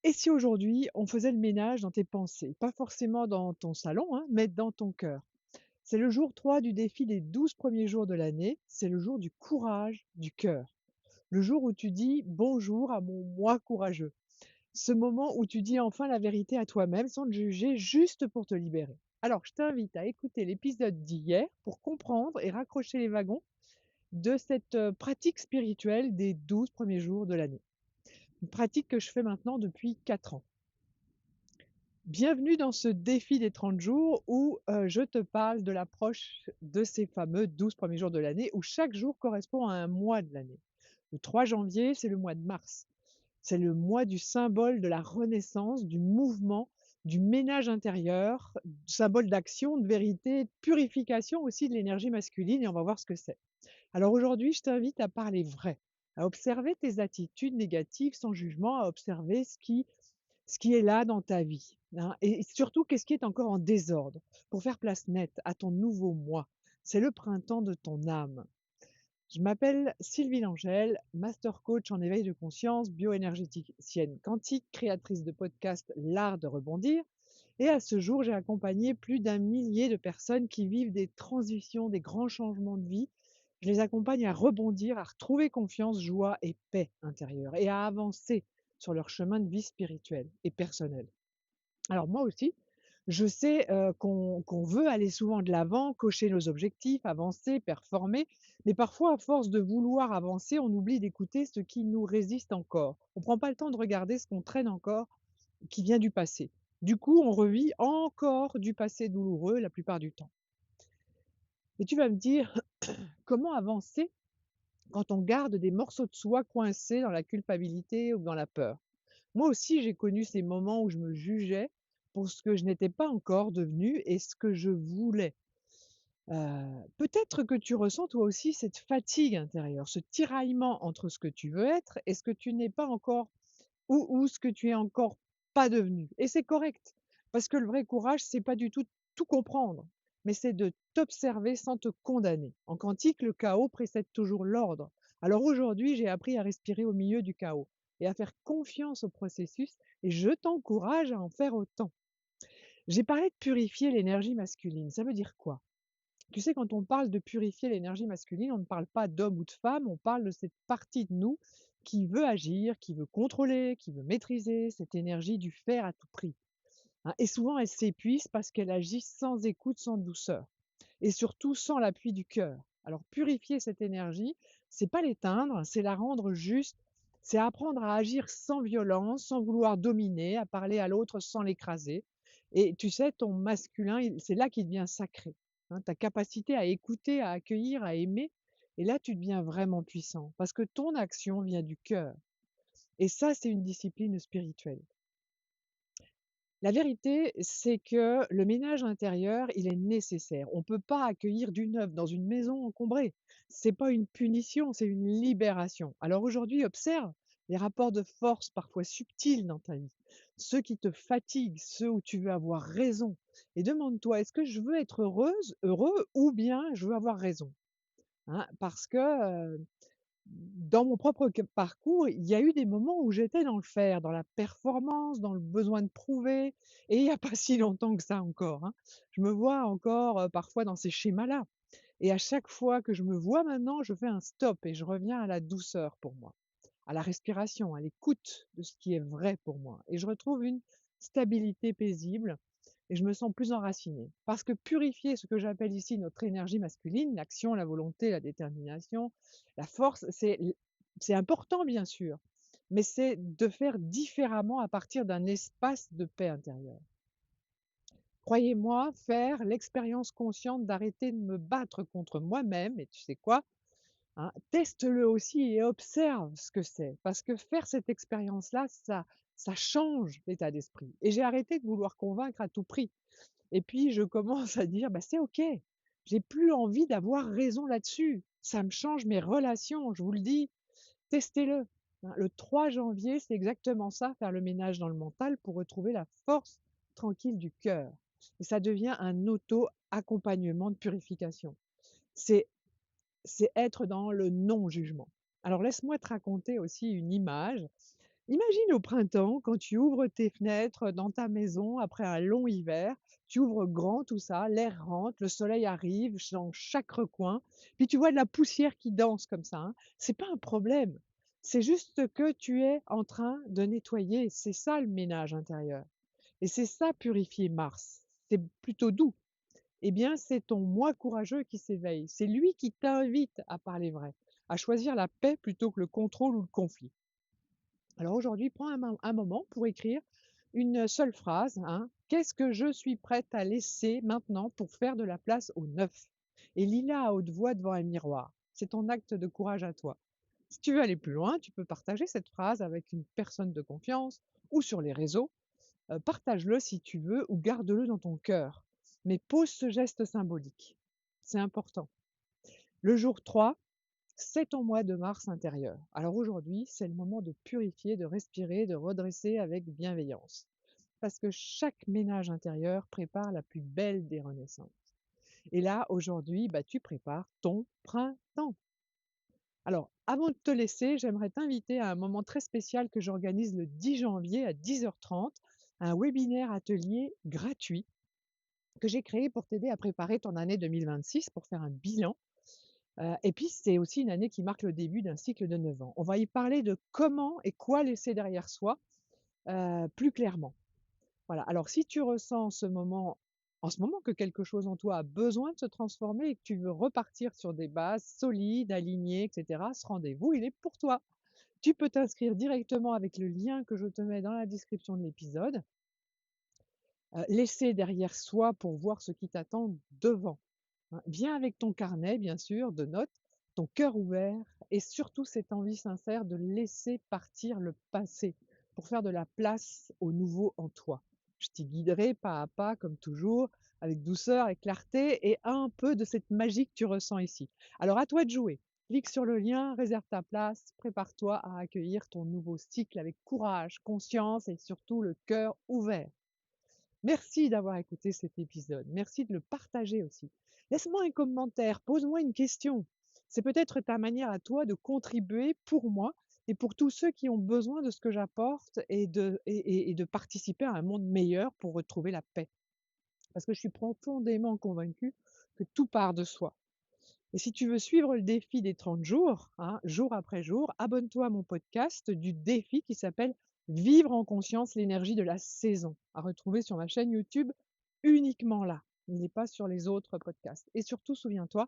Et si aujourd'hui, on faisait le ménage dans tes pensées? Pas forcément dans ton salon, hein, mais dans ton cœur. C'est le jour 3 du défi des 12 premiers jours de l'année. C'est le jour du courage du cœur. Le jour où tu dis bonjour à mon moi courageux. Ce moment où tu dis enfin la vérité à toi-même sans te juger, juste pour te libérer. Alors, je t'invite à écouter l'épisode d'hier pour comprendre et raccrocher les wagons de cette pratique spirituelle des 12 premiers jours de l'année. Une pratique que je fais maintenant depuis 4 ans. Bienvenue dans ce défi des 30 jours où je te parle de l'approche de ces fameux 12 premiers jours de l'année où chaque jour correspond à un mois de l'année. Le 3 janvier, c'est le mois de mars. C'est le mois du symbole de la renaissance, du mouvement, du ménage intérieur, symbole d'action, de vérité, de purification aussi de l'énergie masculine et on va voir ce que c'est. Alors aujourd'hui, je t'invite à parler vrai, à observer tes attitudes négatives sans jugement, à observer ce qui est là dans ta vie, hein, et surtout qu'est-ce qui est encore en désordre pour faire place nette à ton nouveau moi. C'est le printemps de ton âme. Je m'appelle Sylvie Langel, master coach en éveil de conscience, bioénergéticienne quantique, créatrice de podcast L'Art de rebondir. Et à ce jour, j'ai accompagné plus d'un millier de personnes qui vivent des transitions, des grands changements de vie. Je les accompagne à rebondir, à retrouver confiance, joie et paix intérieure et à avancer sur leur chemin de vie spirituel et personnel. Alors moi aussi, je sais qu'on veut aller souvent de l'avant, cocher nos objectifs, avancer, performer, mais parfois, à force de vouloir avancer, on oublie d'écouter ce qui nous résiste encore. On ne prend pas le temps de regarder ce qu'on traîne encore, qui vient du passé. Du coup, on revit encore du passé douloureux la plupart du temps. Et tu vas me dire, comment avancer quand on garde des morceaux de soi coincés dans la culpabilité ou dans la peur? Moi aussi, j'ai connu ces moments où je me jugeais pour ce que je n'étais pas encore devenue et ce que je voulais. Peut-être que tu ressens toi aussi cette fatigue intérieure, ce tiraillement entre ce que tu veux être et ce que tu n'es pas encore ou ce que tu es encore pas devenu. Et c'est correct, parce que le vrai courage, c'est pas du tout comprendre, mais c'est de t'observer sans te condamner. En quantique, le chaos précède toujours l'ordre. Alors aujourd'hui, j'ai appris à respirer au milieu du chaos et à faire confiance au processus et je t'encourage à en faire autant. J'ai parlé de purifier l'énergie masculine. Ça veut dire quoi? Tu sais, quand on parle de purifier l'énergie masculine, on ne parle pas d'homme ou de femme, on parle de cette partie de nous qui veut agir, qui veut contrôler, qui veut maîtriser cette énergie du faire à tout prix, hein. Et souvent, elle s'épuise parce qu'elle agit sans écoute, sans douceur et surtout sans l'appui du cœur. Alors, purifier cette énergie, c'est pas l'éteindre, c'est la rendre juste, c'est apprendre à agir sans violence, sans vouloir dominer, à parler à l'autre sans l'écraser. Et tu sais, ton masculin, c'est là qu'il devient sacré, hein, ta capacité à écouter, à accueillir, à aimer. Et là, tu deviens vraiment puissant parce que ton action vient du cœur. Et ça, c'est une discipline spirituelle. La vérité, c'est que le ménage intérieur, il est nécessaire. On ne peut pas accueillir du neuf dans une maison encombrée. C'est pas une punition, c'est une libération. Alors aujourd'hui, observe les rapports de force parfois subtils dans ta vie, ceux qui te fatiguent, ceux où tu veux avoir raison. Et demande-toi, est-ce que je veux être heureuse, heureux, ou bien je veux avoir raison, hein? Parce que dans mon propre parcours, il y a eu des moments où j'étais dans le faire, dans la performance, dans le besoin de prouver et il y a pas si longtemps que ça encore, hein. Je me vois encore, parfois dans ces schémas-là et à chaque fois que je me vois maintenant, je fais un stop et je reviens à la douceur pour moi, à la respiration, à l'écoute de ce qui est vrai pour moi et je retrouve une stabilité paisible et je me sens plus enracinée. Parce que purifier ce que j'appelle ici notre énergie masculine, l'action, la volonté, la détermination, la force, c'est important bien sûr, mais c'est de faire différemment à partir d'un espace de paix intérieure. Croyez-moi, faire l'expérience consciente d'arrêter de me battre contre moi-même, et tu sais quoi, hein, teste-le aussi et observe ce que c'est. Parce que faire cette expérience-là, ça change l'état d'esprit. Et j'ai arrêté de vouloir convaincre à tout prix. Et puis je commence à dire: «Bah, c'est OK, j'ai plus envie d'avoir raison là-dessus. Ça me change mes relations, je vous le dis, testez-le», hein. Le 3 janvier, c'est exactement ça, faire le ménage dans le mental pour retrouver la force tranquille du cœur et ça devient un auto-accompagnement de purification. C'est c'est être dans le non-jugement. Alors laisse-moi te raconter aussi une image. Imagine au printemps, quand tu ouvres tes fenêtres dans ta maison après un long hiver, tu ouvres grand tout ça, l'air rentre, le soleil arrive dans chaque recoin, puis tu vois de la poussière qui danse comme ça, hein. C'est pas un problème. C'est juste que tu es en train de nettoyer. C'est ça le ménage intérieur. Et c'est ça purifier Mars. C'est plutôt doux. Eh bien, c'est ton moi courageux qui s'éveille. C'est lui qui t'invite à parler vrai, à choisir la paix plutôt que le contrôle ou le conflit. Alors aujourd'hui, prends un moment pour écrire une seule phrase, hein. Qu'est-ce que je suis prête à laisser maintenant pour faire de la place au neuf? Et lis-la à haute voix devant un miroir. C'est ton acte de courage à toi. Si tu veux aller plus loin, tu peux partager cette phrase avec une personne de confiance ou sur les réseaux. Partage-le si tu veux ou garde-le dans ton cœur. Mais pose ce geste symbolique. C'est important. Le jour 3, c'est ton mois de Mars intérieur. Alors aujourd'hui, c'est le moment de purifier, de respirer, de redresser avec bienveillance. Parce que chaque ménage intérieur prépare la plus belle des renaissances. Et là, aujourd'hui, bah, tu prépares ton printemps. Alors, avant de te laisser, j'aimerais t'inviter à un moment très spécial que j'organise le 10 janvier à 10h30, un webinaire atelier gratuit que j'ai créé pour t'aider à préparer ton année 2026, pour faire un bilan. Et puis, c'est aussi une année qui marque le début d'un cycle de 9 ans. On va y parler de comment et quoi laisser derrière soi, plus clairement. Voilà, alors si tu ressens en ce moment que quelque chose en toi a besoin de se transformer et que tu veux repartir sur des bases solides, alignées, et cetera, ce rendez-vous, il est pour toi. Tu peux t'inscrire directement avec le lien que je te mets dans la description de l'épisode. Laisser derrière soi pour voir ce qui t'attend devant. Hein. Viens avec ton carnet, bien sûr, de notes, ton cœur ouvert et surtout cette envie sincère de laisser partir le passé pour faire de la place au nouveau en toi. Je t'y guiderai pas à pas, comme toujours, avec douceur et clarté et un peu de cette magie que tu ressens ici. Alors à toi de jouer. Clique sur le lien, réserve ta place, prépare-toi à accueillir ton nouveau cycle avec courage, conscience et surtout le cœur ouvert. Merci d'avoir écouté cet épisode. Merci de le partager aussi. Laisse-moi un commentaire, pose-moi une question. C'est peut-être ta manière à toi de contribuer pour moi et pour tous ceux qui ont besoin de ce que j'apporte et de participer à un monde meilleur pour retrouver la paix. Parce que je suis profondément convaincue que tout part de soi. Et si tu veux suivre le défi des 30 jours, hein, jour après jour, abonne-toi à mon podcast du défi qui s'appelle Vivre en conscience l'énergie de la saison, à retrouver sur ma chaîne YouTube uniquement là. Il n'est pas sur les autres podcasts. Et surtout, souviens-toi,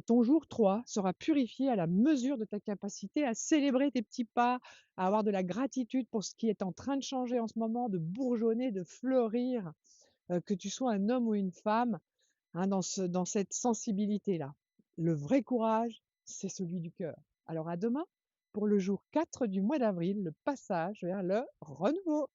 ton jour 3 sera purifié à la mesure de ta capacité à célébrer tes petits pas, à avoir de la gratitude pour ce qui est en train de changer en ce moment, de bourgeonner, de fleurir, que tu sois un homme ou une femme, hein, dans cette sensibilité-là. Le vrai courage, c'est celui du cœur. Alors à demain pour le jour 4 du mois d'avril, le passage vers le renouveau.